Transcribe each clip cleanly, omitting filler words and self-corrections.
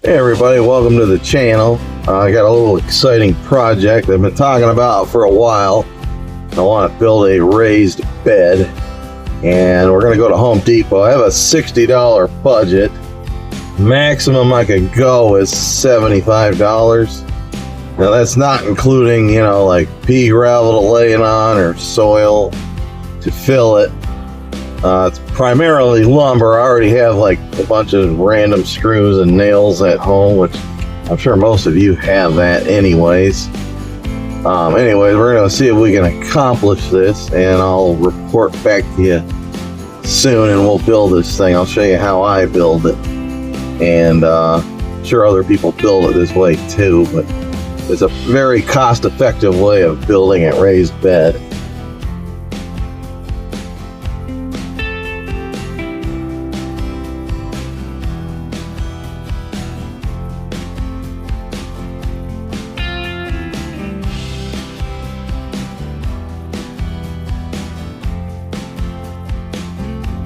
Hey everybody, welcome to the channel. I got a little exciting project I've been talking about for a while. I want to build a raised bed, and we're going to go to Home Depot. I have a $60 budget. Maximum I could go is $75. Now that's not including, like pea gravel to lay it on or soil to fill it. It's primarily lumber. I already have like a bunch of random screws and nails at home, which I'm sure most of you have that anyways. Anyways, we're going to see if we can accomplish this, and I'll report back to you soon, and we'll build this thing. I'll show you how I build it, and I'm sure other people build it this way too, but it's a very cost-effective way of building a raised bed.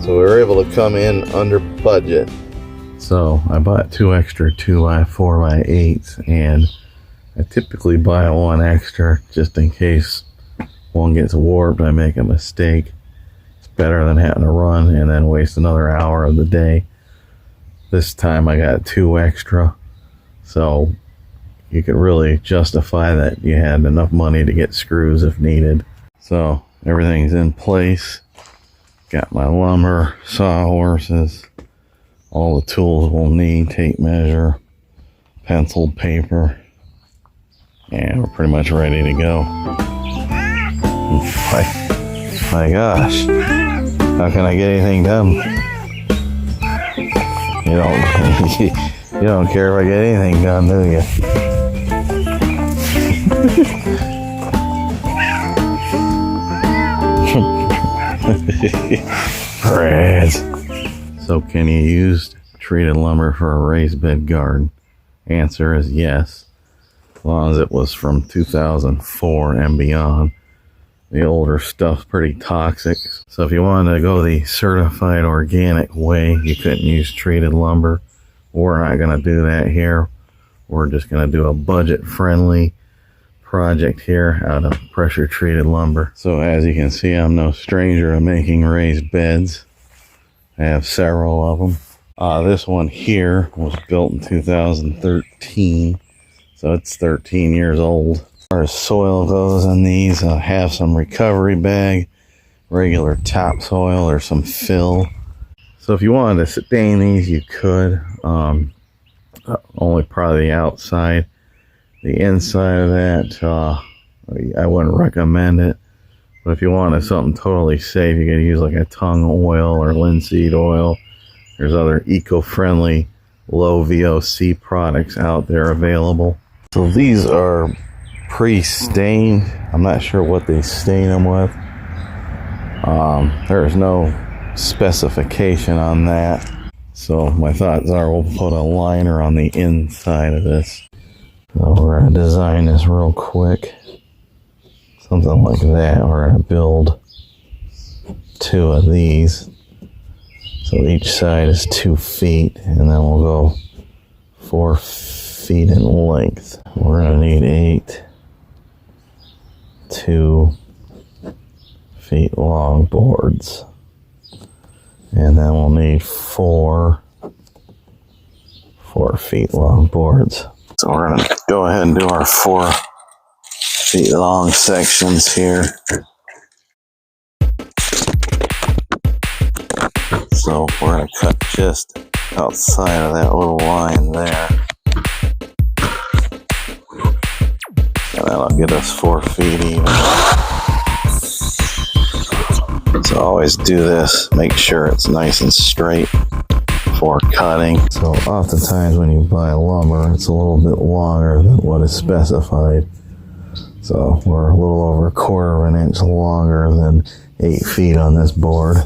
So we were able to come in under budget. So I bought 2 extra 2x4x8s, and I typically buy one extra just in case one gets warped, I make a mistake. It's better than having to run and then waste another hour of the day. This time I got 2 extra, so you could really justify that you had enough money to get screws if needed. So everything's in place. Got my lumber, sawhorses, all the tools we'll need, tape measure, pencil, paper, and we're pretty much ready to go. My gosh, how can I get anything done? You don't care if I get anything done, do you? So can you use treated lumber for a raised bed garden? Answer is yes, as long as it was from 2004 and beyond. The older stuff's pretty toxic, so if you wanted to go the certified organic way, you couldn't use treated lumber. We're not going to do that here. We're just going to do a budget friendly project here out of pressure treated lumber. So as you can see, I'm no stranger to making raised beds. I have several of them. This one here was built in 2013, so it's 13 years old. As far as soil goes in these, I have some recovery bag, regular topsoil, or some fill. So if you wanted to stain these, you could. Only probably the outside. The inside of that, I wouldn't recommend it. But if you wanted something totally safe, you could use like a tung oil or linseed oil. There's other eco-friendly, low VOC products out there available. So these are pre-stained. I'm not sure what they stain them with. There's no specification on that. So my thoughts are we'll put a liner on the inside of this. So we're going to design this real quick. Something like that. We're going to build 2 of these. So each side is 2 feet, and then we'll go 4 feet in length. We're going to need 8 2 feet long boards. And then we'll need 4 feet long boards. So we're going to go ahead and do our 4 feet long sections here. So we're going to cut just outside of that little line there. And that'll get us 4 feet even. So always do this, make sure it's nice and straight before cutting. So oftentimes when you buy lumber, it's a little bit longer than what is specified. So we're a little over 1/4 of an inch longer than 8 feet on this board.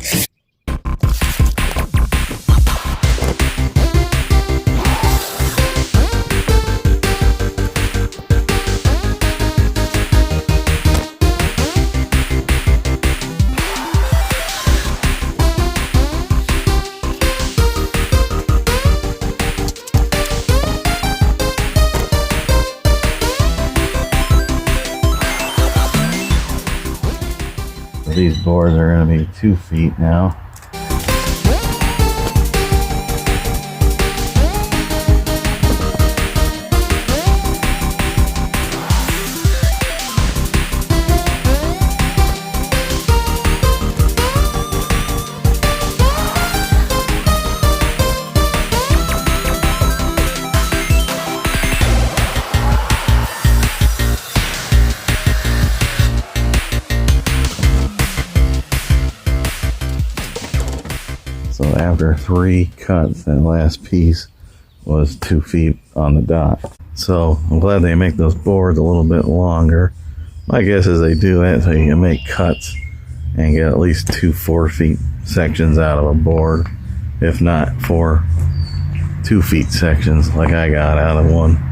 these boards are going to be 2 feet now. So after 3 cuts, that last piece was 2 feet on the dot. So I'm glad they make those boards a little bit longer. My guess is they do that so you can make cuts and get at least 2 4-feet sections out of a board, if not 4 2-feet sections like I got out of one.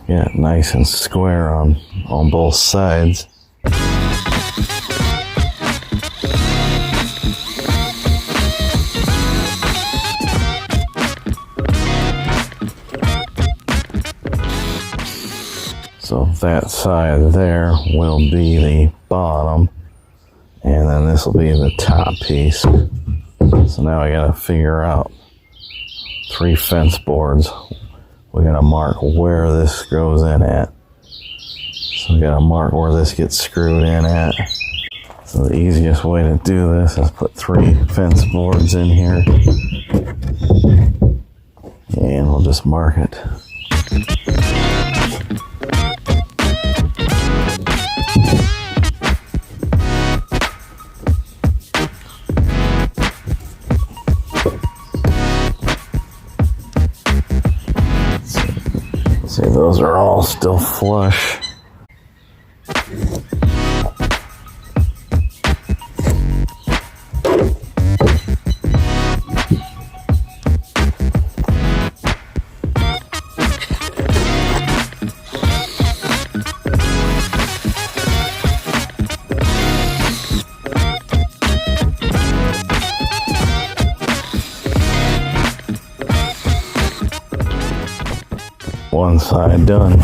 Yeah, nice and square on both sides. So that side there will be the bottom, and then this will be the top piece. So now I gotta figure out 3 fence boards. We gotta mark where this goes in at. So we gotta mark where this gets screwed in at. So the easiest way to do this is put 3 fence boards in here, and we'll just mark it. See, those are all still flush. One side done.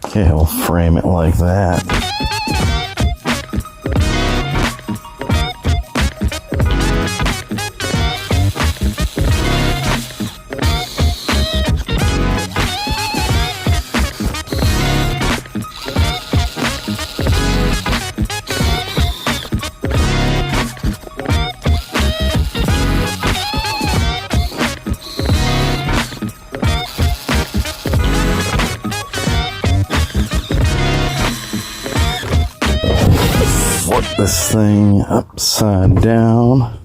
Okay, we'll frame it like that. Flip this thing upside down.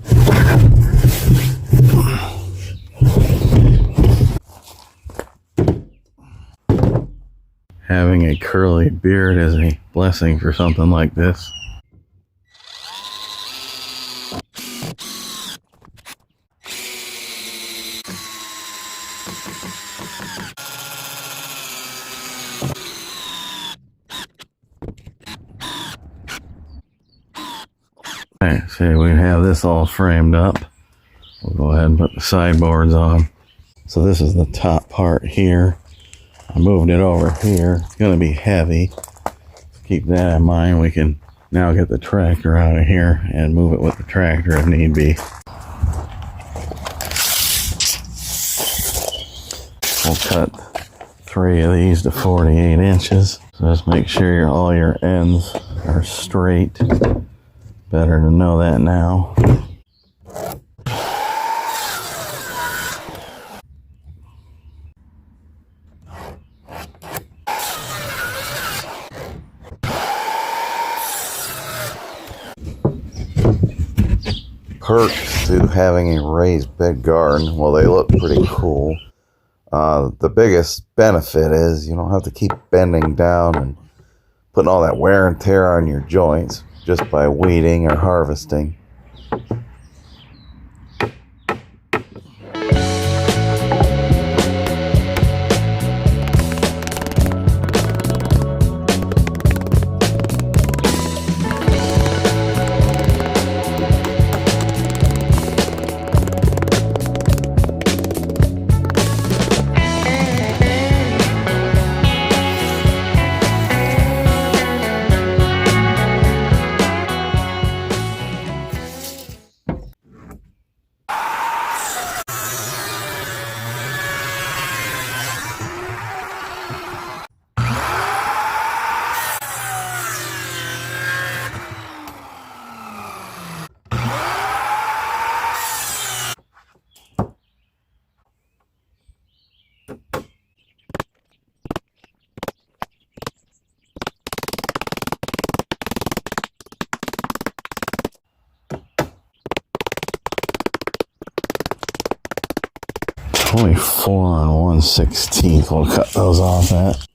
Having a curly beard is a blessing for something like this. Alright, so we have this all framed up. We'll go ahead and put the sideboards on. So this is the top part here. I moved it over here. It's going to be heavy. Keep that in mind. We can now get the tractor out of here and move it with the tractor if need be. We'll cut 3 of these to 48 inches. So just make sure all your ends are straight. Better to know that now. perks to having a raised bed garden. Well, they look pretty cool. The biggest benefit is you don't have to keep bending down and putting all that wear and tear on your joints just by weeding or harvesting. Only 4 1/16. We'll cut those off at.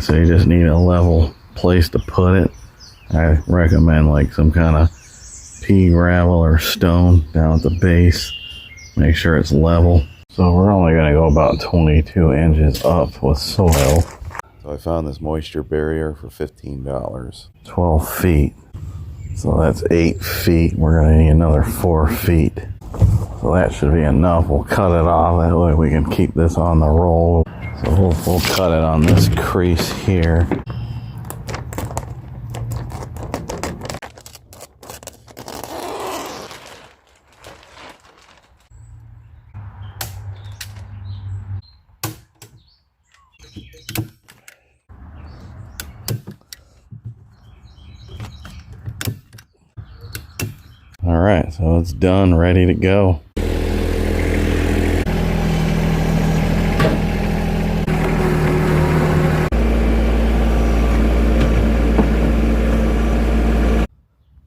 So you just need a level place to put it. I recommend like some kind of pea gravel or stone down at the base. Make sure it's level. So we're only going to go about 22 inches up with soil. So I found this moisture barrier for $15. 12 feet. So that's 8 feet. We're going to need another 4 feet. So that should be enough. We'll cut it off. That way we can keep this on the roll. So we'll cut it on this crease here. All right, so it's done, ready to go.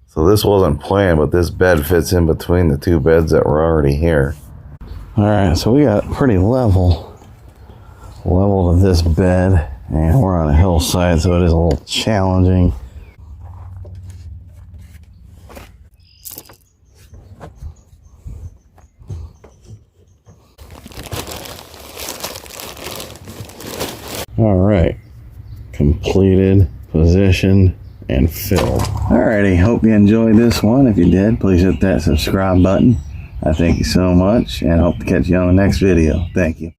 So this wasn't planned, but this bed fits in between the two beds that were already here. All right, so we got pretty level to this bed, and we're on a hillside, so it is a little challenging. All right, completed, positioned, and filled. Alrighty, hope you enjoyed this one. If you did, please hit that subscribe button. I thank you so much, and hope to catch you on the next video. Thank you.